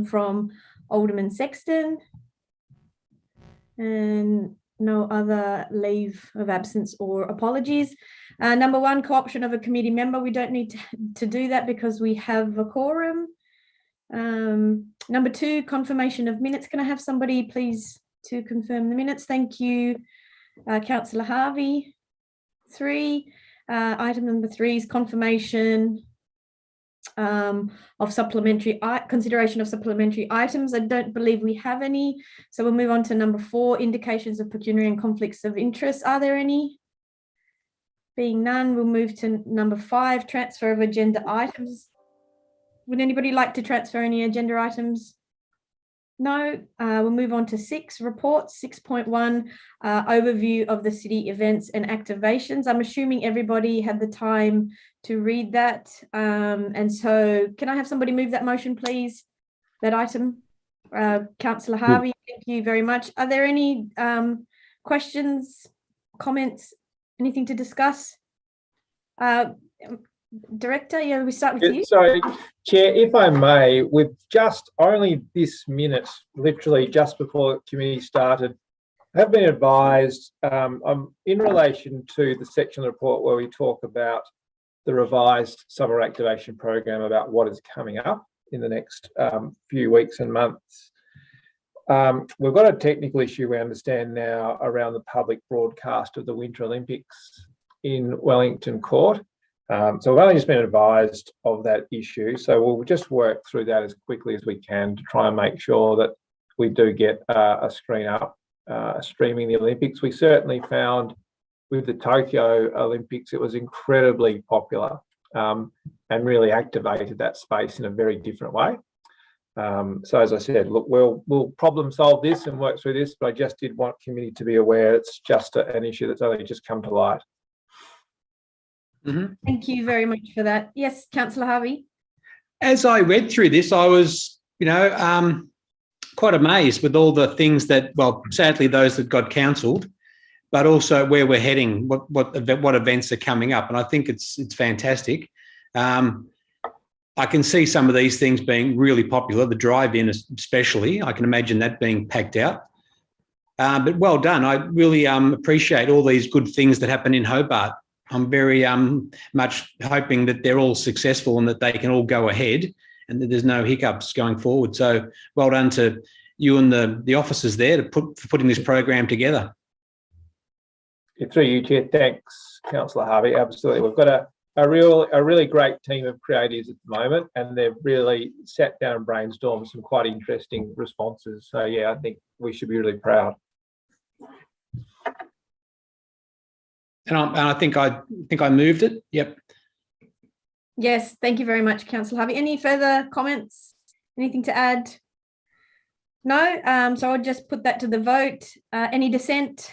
from Alderman Sexton, and no other leave of absence or apologies. Number 1, co-option of a committee member. We don't need to do that because we have a quorum. Number 2, confirmation of minutes. Can I have somebody please to confirm the minutes? Thank you, Councillor Harvey. 3, item number 3 is confirmation of supplementary consideration of supplementary items. I don't believe we have any, so we'll move on to number 4, indications of pecuniary and conflicts of interest. Are there any? Being none, we'll move to number 5, transfer of agenda items. Would anybody like to transfer any agenda items? No. We'll move on to 6, reports. 6.1, overview of the city events and activations. I'm assuming everybody had the time to read that. And so can I have somebody move that motion, please? That item? Councillor Harvey, thank you very much. Are there any questions, comments, anything to discuss? Director, yeah, we start with you. Sorry, Chair, if I may, with just only this minute, literally just before the committee started, I have been advised in relation to the section of the report where we talk about the revised summer activation program, about what is coming up in the next few weeks and months. We've got a technical issue, we understand now, around the public broadcast of the Winter Olympics in Wellington Court. So we've only just been advised of that issue. So we'll just work through that as quickly as we can to try and make sure that we do get a screen up, streaming the Olympics. We certainly found with the Tokyo Olympics, it was incredibly popular and really activated that space in a very different way. So as I said, look, we'll problem solve this and work through this, but I just did want committee to be aware it's just an issue that's only just come to light. Mm-hmm. Thank you very much for that. Yes, Councillor Harvey. As I read through this, I was, quite amazed with all the things that, well, sadly, those that got cancelled, but also where we're heading, what events are coming up, and I think it's fantastic. I can see some of these things being really popular. The drive-in, especially, I can imagine that being packed out. But well done. I really appreciate all these good things that happen in Hobart. I'm very much hoping that they're all successful and that they can all go ahead and that there's no hiccups going forward. So well done to you and the officers there for putting this program together. Through you, Chair. Thanks, Councillor Harvey. Absolutely. We've got a really great team of creatives at the moment, and they've really sat down and brainstormed some quite interesting responses. So yeah, I think we should be really proud. And I think I moved it. Yep. Yes, thank you very much, Councillor Harvey. Any further comments? Anything to add? No. So I'll just put that to the vote. Any dissent?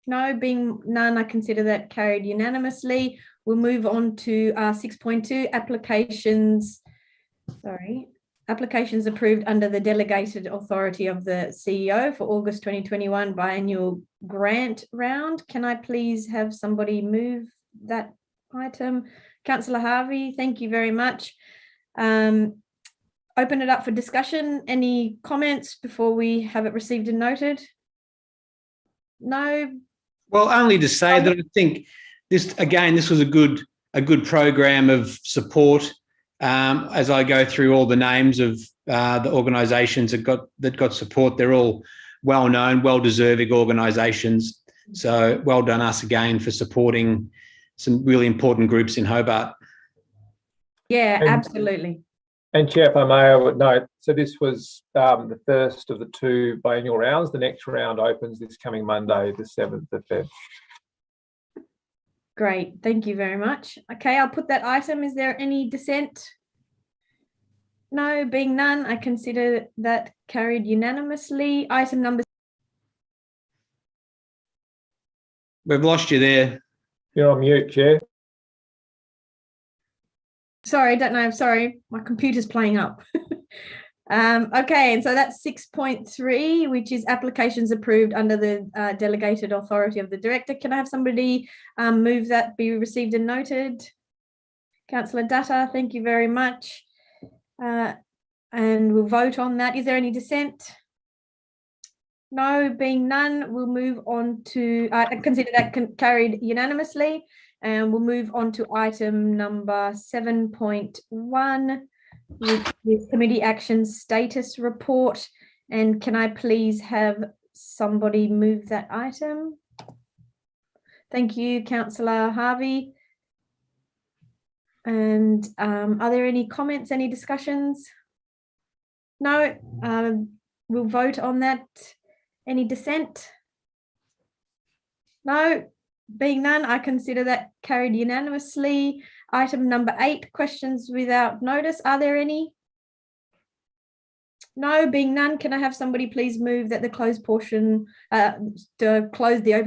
No. Being none, I consider that carried unanimously. We'll move on to 6.2 applications. Applications approved under the delegated authority of the CEO for August 2021 biannual grant round. Can I please have somebody move that item? Councillor Harvey, thank you very much. Open it up for discussion. Any comments before we have it received and noted? No? Well, only to say that I think this was a good program of support. As I go through all the names of the organisations that got support, they're all well-known, well-deserving organisations. So well done us again for supporting some really important groups in Hobart. Yeah, absolutely. And Chair, if I may, I would note, so this was the first of the 2 biennial rounds. The next round opens this coming Monday, the 7th of February. Great, thank you very much. Okay, I'll put that item. Is there any dissent? No, being none, I consider that carried unanimously. Item number. We've lost you there. You're on mute, Chair. Sorry, I don't know. Sorry, my computer's playing up. Okay, and so that's 6.3, which is applications approved under the delegated authority of the director. Can I have somebody move that be received and noted? Councillor Dutta, thank you very much. And we'll vote on that. Is there any dissent? No, being none, we'll move on to, consider that carried unanimously. And we'll move on to item number 7.1, which is committee action status report. And can I please have somebody move that item? Thank you, Councillor Harvey. And are there any comments, any discussions? No, we'll vote on that. Any dissent? No, being none, I consider that carried unanimously. Item number 8, questions without notice. Are there any? No, being none, can I have somebody please move that the closed portion, to close the open